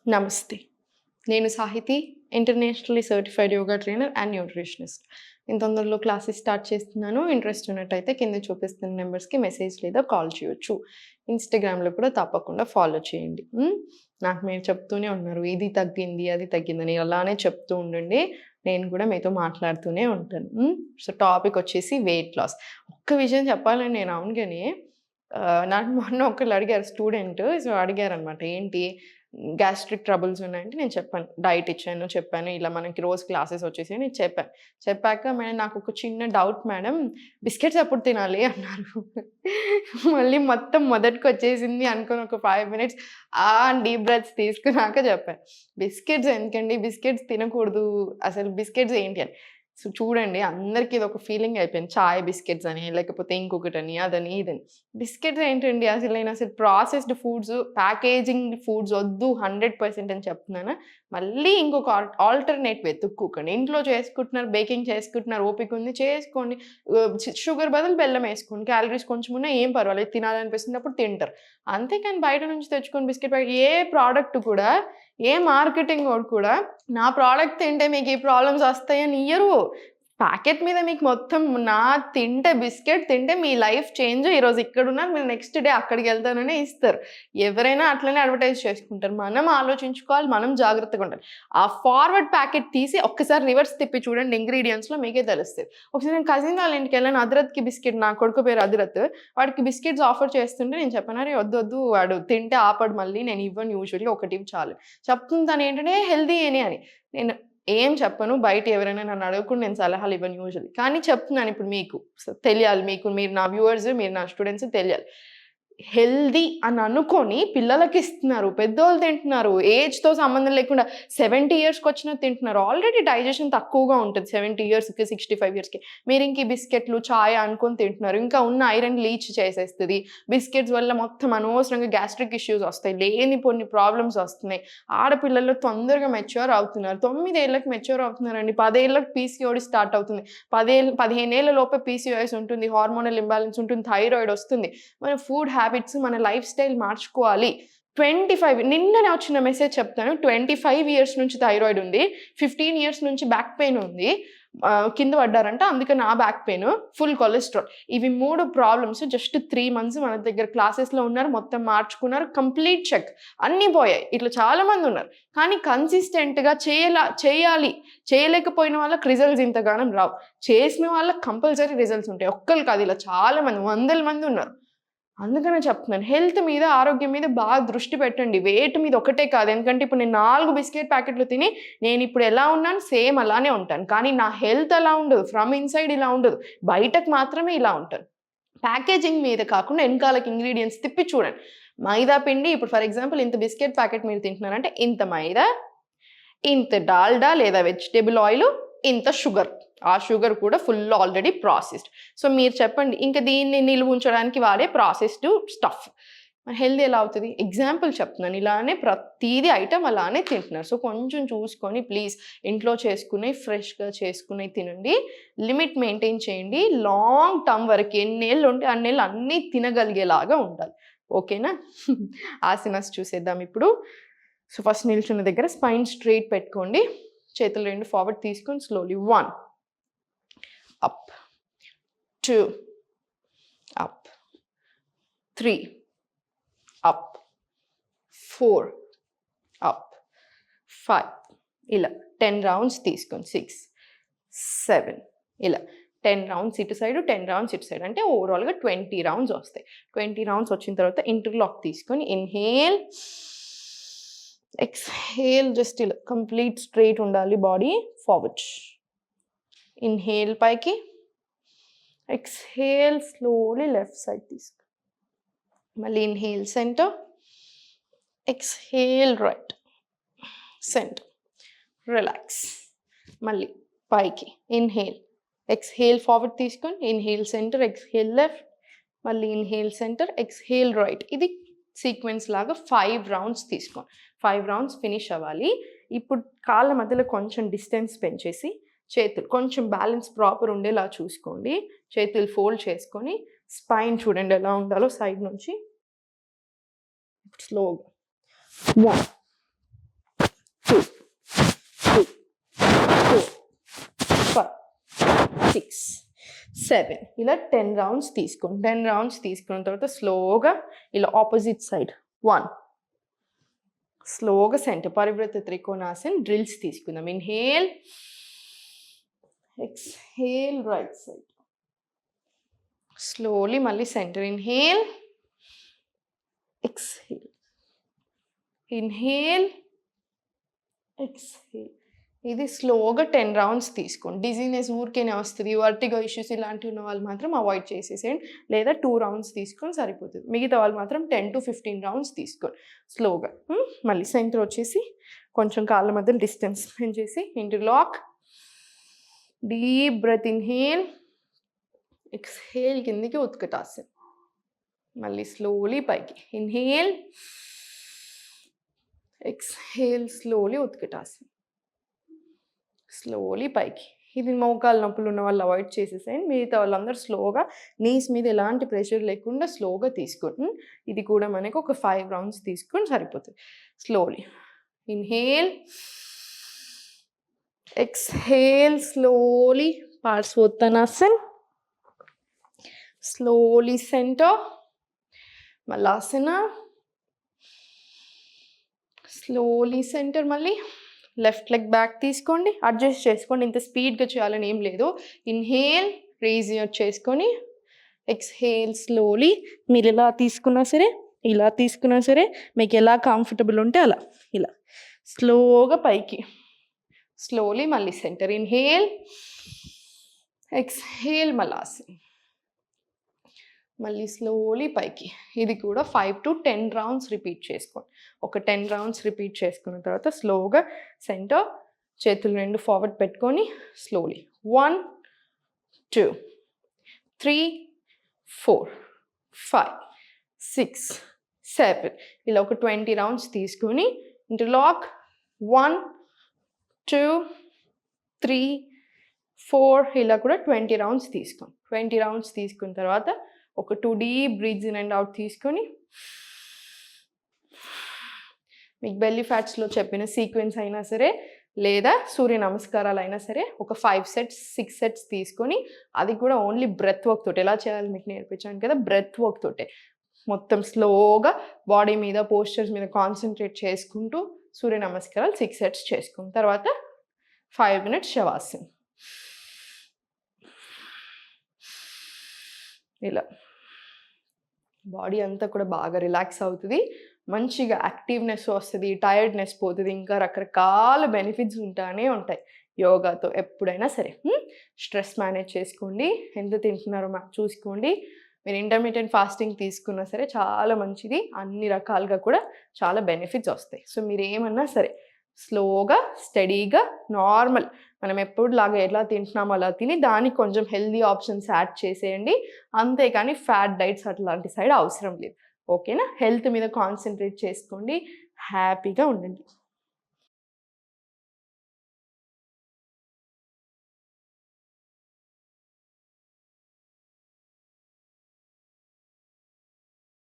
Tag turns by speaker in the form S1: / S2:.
S1: నమస్తే. నేను Sahithi, internationally certified yoga trainer and nutritionist. నేను తొందరలో క్లాసెస్ స్టార్ట్ చేస్తున్నాను. ఇంట్రెస్ట్ ఉన్నట్టయితే కింద చూపిస్తున్న నెంబర్స్‌కి మెసేజ్ లేదా కాల్ చేయొచ్చు. ఇన్‌స్టాగ్రామ్‌లో కూడా తప్పకుండా ఫాలో చేయండి. నాకు మీరు చెప్తూనే ఉన్నారు. ఇది తగ్గింది, అది తగ్గిందని. అలానే చెప్తూ ఉండండి. నేను కూడా మీతో మాట్లాడుతూనే ఉంటాను. సో, టాపిక్ వచ్చేసి వెయిట్ లాస్. ఒక్క విషయం చెప్పాలండి నేను అవును గాని నాకు మొన్న ఒకళ్ళు అడిగారు స్టూడెంట్. సో, అడిగారనమాట. ఏంటి గ్యాస్ట్రిక్ ట్రబుల్స్ ఉన్నాయంటే నేను చెప్పాను. డైట్ ఇచ్చాను, చెప్పాను. ఇలా మనకి రోజు క్లాసెస్ వచ్చేసాయి నేను చెప్పాను. చెప్పాక మేడం నాకొక చిన్న డౌట్ మేడం బిస్కెట్స్ ఎప్పుడు తినాలి అన్నారు. మళ్ళీ మొత్తం మొదటికొచ్చేసింది అనుకోని ఒక 5 మినిట్స్ డీప్ బ్రెత్స్ తీసుకున్నాక చెప్పాను. బిస్కెట్స్ ఎందుకండి? బిస్కెట్స్ తినకూడదు. అసలు బిస్కెట్స్ ఏంటి అని. సో, చూడండి అందరికి ఇదొక ఫీలింగ్ అయిపోయింది. చాయ్ బిస్కెట్స్ అని, లేకపోతే ఇంకొకటని, అదని, ఇదని. బిస్కెట్స్ ఏంటండి అసలు నేనసలు ప్రాసెస్డ్ ఫుడ్స్, ప్యాకేజింగ్ ఫుడ్స్ వద్దు 100% అని చెప్తున్నాను. మళ్ళీ ఇంకొక ఆల్టర్‌నేట్ వెతుక్కోకండి. ఇంట్లో చేసుకుంటున్నారు, బేకింగ్ చేసుకుంటున్నారు, ఓపిక ఉంది చేసుకోండి. షుగర్ బదులు బెల్లం ఏసుకోండి. క్యాలరీస్ కొంచెం ఉన్నా ఏం పర్వాలేదు. తినాలనిపిస్తున్నప్పుడు తింటారు. అంతేకాని బయట నుంచి తెచ్చుకొని బిస్కెట్ ప్యాకెట్ ఏ ప్రోడక్ట్ కూడా ఏ మార్కెటింగోడు కూడా నా ప్రోడక్ట్ తింటే మీకు ఈ ప్రాబ్లమ్స్ వస్తాయని ఇయ్యరు. ప్యాకెట్ మీద మీకు మొత్తం తింటే బిస్కెట్ తింటే మీ లైఫ్ చేంజ్. ఈరోజు ఇక్కడున్నారు మీరు నెక్స్ట్ డే అక్కడికెళ్తాననే ఇస్తారు. ఎవరైనా అట్లనే అడ్వర్టైజ్ చేసుకుంటారు. మనం ఆలోచించుకోవాలి. మనం జాగ్రత్తగా ఉండాలి. ఆ ఫార్వర్డ్ ప్యాకెట్ తీసి ఒక్కసారి రివర్స్ తిప్పి చూడండి ఇంగ్రీడియెంట్స్‌లో మీకే తెలుస్తది. ఒకసారి నేను కజిన్ వాళ్ళ ఇంటికెళ్ళాను. అదిరత్‌కి బిస్కెట్ నా కొడుకు పేరు అదిరత్. వాడికి బిస్కెట్స్ ఆఫర్ చేస్తుంటే నేను చెప్పాను, "అరే వద్దొద్దు వాడు తింటే ఆపడు మళ్ళీ నేను ఇవ్వను యూజువల్లీ ఒకటి చాలు." చెప్తుంది తనేంటంటే హెల్తీ అని. నేను ఏం చెప్పను. బయట ఎవరైనా నన్ను అడగకుండా నేను సలహాలు ఇవ్వను యూజువల్లీ. కానీ చెప్తున్నాను ఇప్పుడు మీకు. తెలియాలి మీరు నా వ్యూవర్స్, మీరు నా స్టూడెంట్స్ తెలియాలి. హెల్తీ అని అనుకోని పిల్లలకిస్తున్నారు. పెద్దోళ్ళు తింటున్నారు. ఏజ్‌తో సంబంధం లేకుండా 70 ఇయర్స్‌కొచ్చినా తింటున్నారు. ఆల్రెడీ డైజెషన్ తక్కువగా ఉంటది 70 ఇయర్స్‌కి, 65 ఇయర్స్‌కి. మీరింక ఈ బిస్కెట్‌లు, చాయ్ అనుకొని తింటున్నారు. ఇంకా ఉన్న ఐరన్ లీచ్ చేసేస్తది. బిస్కెట్స్ వల్ల మొత్తం అనవసరంగా గ్యాస్ట్రిక్ ఇష్యూస్ వస్తాయి. లేనిపోని ప్రాబ్లమ్స్ వస్తున్నాయి. ఆడపిల్లలు తొందరగా మెచ్యూర్ అవుతున్నారు. 9 ఏళ్ళకి మెచ్యూర్ అవుతున్నారండి. 10 ఏళ్ళకి పీసీఓడీ స్టార్ట్ అవుతుంది. 15 ఏళ్ల లోపే పీసీఓఎస్ ఉంటుంది. హార్మోనల్ ఇంబాలెన్స్ ఉంటుంది. థైరాయిడ్ వస్తుంది. మన ఫుడ్ హ్యాబిట్స్, మన లైఫ్ స్టైల్ మార్చుకోవాలి. 25 నిన్ననే వచ్చిన మెసేజ్ చెప్తాను. 25 ఇయర్స్ నుంచి థైరాయిడ్ ఉంది. 15 ఇయర్స్ నుంచి బ్యాక్ పెయిన్ ఉంది. కింద పడ్డారంట. అందుకని ఆ బ్యాక్ పెయిన్, ఫుల్ కొలెస్ట్రాల్. ఇవి 3 ప్రాబ్లమ్స్ జస్ట్ 3 మంత్స్ మన దగ్గర క్లాసెస్‌లో ఉన్నారు. మొత్తం మార్చుకున్నారు. Complete check. అన్నీ పోయాయి. ఇట్లా చాలా మంది ఉన్నారు. కానీ కన్సిస్టెంట్‌గా చేయాలి. చేయలేకపోయిన వాళ్ళకి రిజల్ట్స్ ఇంతగానం రావు. చేసిన వాళ్ళకి కంపల్సరీ రిజల్ట్స్ ఉంటాయి. ఒక్కళ్ళు కాదు ఇలా చాలా మంది, వందల మంది ఉన్నారు. అందుకనే చెప్తున్నాను. హెల్త్ మీద, ఆరోగ్యం మీద బాగా దృష్టి పెట్టండి. వెయిట్ మీద ఒకటే కాదు. ఎందుకంటే ఇప్పుడు నేను 4 బిస్కెట్ ప్యాకెట్లు తిని నేనిప్పుడు ఎలా ఉన్నాను సేమ్ అలానే ఉంటాను. కానీ నా హెల్త్ అలా ఉండదు. ఫ్రమ్ ఇన్‌సైడ్ ఇలా ఉండదు. బయటకు మాత్రమే ఇలా ఉంటాను. ప్యాకేజింగ్ మీద కాకుండా ఎనకాలకి ఇంగ్రీడియెంట్స్ తిప్పి చూడండి. మైదా పిండి ఇప్పుడు ఫర్ ఎగ్జాంపుల్ ఇంత బిస్కెట్ ప్యాకెట్ మీరు తింటున్నారంటే ఇంత మైదా, ఇంత డాల్డా లేదా వెజిటబుల్ ఆయిలు, ఇంత షుగర్. ఆ షుగర్ కూడా ఫుల్ ఆల్రెడీ ప్రాసెస్డ్. సో, మీరు చెప్పండి ఇంక దీన్ని నిలువ ఉంచడానికి వాడే ప్రాసెస్డ్ స్టఫ్. మరి హెల్తీ ఎలా అవుతది? ఎగ్జాంపుల్ చెప్తున్నాను. ఇలానే ప్రతీది ఐటెమ్ అలానే తింటున్నారు. సో, కొంచెం చూసుకొని ప్లీజ్ ఇంట్లో చేసుకునేయి ఫ్రెష్‌గా చేసుకునేయి తినండి. లిమిట్ మెయింటైన్ చేయండి. లాంగ్ టర్మ్ వరకు ఎన్నేళ్ళు ఉంటే అన్నేళ్ళు అన్నీ తినగలిగేలాగా ఉండాలి. ఓకేనా? ఆసనాస్ చూసేద్దాం ఇప్పుడు. సో, ఫస్ట్ నిల్చున్న దగ్గర స్పైన్ స్ట్రెయిట్ పెట్టుకోండి. చేతులు 2 ఫార్వర్డ్ తీసుకొని slowly 1 up, 2 up, 3 up, 4 up, 5 ఇలా 10 రౌండ్స్ తీసుకోండి. 6, 7 ఇలా 10 రౌండ్స్ ఇటు సైడ్, 10 రౌండ్స్ ఇటు సైడ్. అంటే ఓవరాల్‌గా 20 రౌండ్స్ వస్తాయి. 20 రౌండ్స్ వచ్చిన తర్వాత ఇంటర్లాక్ తీసుకొని ఇన్‌హేల్, ఎక్స్‌హేల్ జస్ట్ ఇలా కంప్లీట్ స్ట్రెయిట్ ఉండాలి బాడీ. ఫార్వర్డ్. ఇన్‌హేల్ పైకి, ఎక్స్‌హేల్ స్లోలీ లెఫ్ట్ సైడ్ తీసుకో. మళ్ళీ inhale centre, exhale right, centre, relax. మళ్ళీ పైకి ఇన్‌హేల్, ఎక్స్‌హేల్ ఫార్వర్డ్ తీసుకొని ఇన్‌హేల్ సెంటర్, ఎక్స్‌హేల్ లెఫ్ట్, మళ్ళీ ఇన్‌హేల్ సెంటర్, ఎక్స్‌హేల్ రైట్. ఇది సీక్వెన్స్ లాగా 5 రౌండ్స్ తీసుకోండి. 5 రౌండ్స్ ఫినిష్ అవ్వాలి. ఇప్పుడు కాళ్ళ మధ్యలో కొంచెం డిస్టెన్స్ పెంచేసి చేతులు కొంచెం బ్యాలెన్స్ ప్రాపర్ ఉండేలా చూసుకోండి. చేతులు ఫోల్డ్ చేసుకొని స్పైన్ చూడండి ఎలా ఉండాలో సైడ్ నుంచి. స్లోగా 1, 6 7 ఇలా 10 రౌండ్స్ తీసుకోండి. 10 రౌండ్స్ తీసుకున్న తర్వాత స్లోగా ఇలా ఆపోజిట్ సైడ్ 1 స్లోగా సెంటర్ పరివృత్త త్రికోణాసన్ డ్రిల్స్ తీసుకుందాం. Inhale, exhale, right side. Slowly మళ్ళీ centre. Inhale, exhale, inhale, exhale. ఇది స్లోగా 10 రౌండ్స్ తీసుకోండి. డిజీనెస్ ఊరికేనే వస్తుంది, వర్టిగో ఇష్యూస్ ఇలాంటివి ఉన్న వాళ్ళు మాత్రం అవాయిడ్ చేసేసేయండి. లేదా 2 రౌండ్స్ తీసుకొని సరిపోతుంది. మిగతా వాళ్ళు మాత్రం 10 to 15 రౌండ్స్ తీసుకోండి స్లోగా. మళ్ళీ సెంటర్ వచ్చేసి కొంచెం కాళ్ళ మధ్య డిస్టెన్స్ పెంచేసి interlock. Deep breath. Inhale, exhale, కిందికి ఉత్కటాసన్. మళ్ళీ స్లోలీ పైకి. ఇన్హేల్, ఎక్స్హేల్, స్లోలీ ఉత్కటాసన్. స్లోలీ పైకి. ఇది మోకాలు నొప్పులు ఉన్న వాళ్ళు అవాయిడ్ చేసేసేయండి. మిగతా వాళ్ళందరూ స్లోగా నీస్ మీద ఎలాంటి ప్రెషర్ లేకుండా స్లోగా తీసుకోండి. ఇది కూడా మనకు ఒక 5 రౌండ్స్ తీసుకొని సరిపోతుంది. స్లోలీ ఇన్హేల్, ఎక్స్హేల్, స్లోలీ పార్శ్వోత్తనాసన్. స్లోలీ సెంటర్, మలాసన. Slowly centre. మళ్ళీ లెఫ్ట్ లెగ్ బ్యాక్ తీసుకోండి. అడ్జస్ట్ చేసుకోండి. ఇంత స్పీడ్గా చేయాలని ఏం లేదు. ఇన్హేల్, రేజ్ చేసుకొని ఎక్స్హేల్ స్లోలీ. మీరు ఎలా తీసుకున్నా సరే, ఇలా తీసుకున్నా సరే, మీకు ఎలా కంఫర్టబుల్ ఉంటే అలా. ఇలా స్లోగా పైకి. స్లోలీ మళ్ళీ సెంటర్. Inhale, exhale, Malasana. మళ్ళీ స్లోలీ పైకి. ఇది కూడా 5 to 10 రౌండ్స్ రిపీట్ చేసుకోండి. ఒక 10 రౌండ్స్ రిపీట్ చేసుకున్న తర్వాత స్లోగా సెంటర్, చేతులు 2 ఫార్వర్డ్ పెట్టుకొని స్లోలీ 1 2 3 4 5 6 7 ఇలా ఒక 20 రౌండ్స్ తీసుకొని ఇంటర్లాక్. 1 2 3 4 ఇలా కూడా 20 రౌండ్స్ తీసుకోండి. 20 రౌండ్స్ తీసుకున్న తర్వాత ఒక 2 deep breaths in and out తీసుకొని మీకు బెల్లీ ఫ్యాట్స్లో చెప్పిన సీక్వెన్స్ అయినా సరే లేదా సూర్య నమస్కారాలు అయినా సరే ఒక 5 సెట్స్ 6 సెట్స్ తీసుకొని అది కూడా ఓన్లీ బ్రెత్ వర్క్ తోటి ఎలా చేయాలి మీకు నేర్పించాను కదా. బ్రెత్ వర్క్ తోటే మొత్తం స్లోగా బాడీ మీద పోస్చర్స్ మీద కాన్సన్ట్రేట్ చేసుకుంటూ సూర్య నమస్కారాలు 6 సెట్స్ చేసుకున్న తర్వాత 5 minutes శవాసన్. ఇలా బాడీ అంతా కూడా బాగా రిలాక్స్ అవుతుంది. మంచిగా యాక్టివ్నెస్ వస్తుంది, టైర్డ్నెస్ పోతుంది, ఇంకా రకరకాల బెనిఫిట్స్ ఉంటానే ఉంటాయి యోగాతో ఎప్పుడైనా సరే. స్ట్రెస్ మేనేజ్ చేసుకోండి, ఎంత తింటున్నారో చూసుకోండి. మీరు ఇంటర్మీడియట్ ఫాస్టింగ్ తీసుకున్నా సరే చాలా మంచిది. అన్ని రకాలుగా కూడా చాలా బెనిఫిట్స్ వస్తాయి. సో మీరు ఏమన్నా సరే స్లోగా స్టడీగా నార్మల్ మనం ఎప్పుడులాగా ఎలా తింటున్నామో అలా తిని దానికి కొంచెం హెల్దీ ఆప్షన్స్ యాడ్ చేసేయండి. అంతేకాని ఫ్యాట్ డైట్స్ అట్లాంటి సైడ్ అవసరం లేదు. ఓకేనా. హెల్త్ మీద కాన్సన్ట్రేట్ చేసుకోండి, హ్యాపీగా ఉండండి.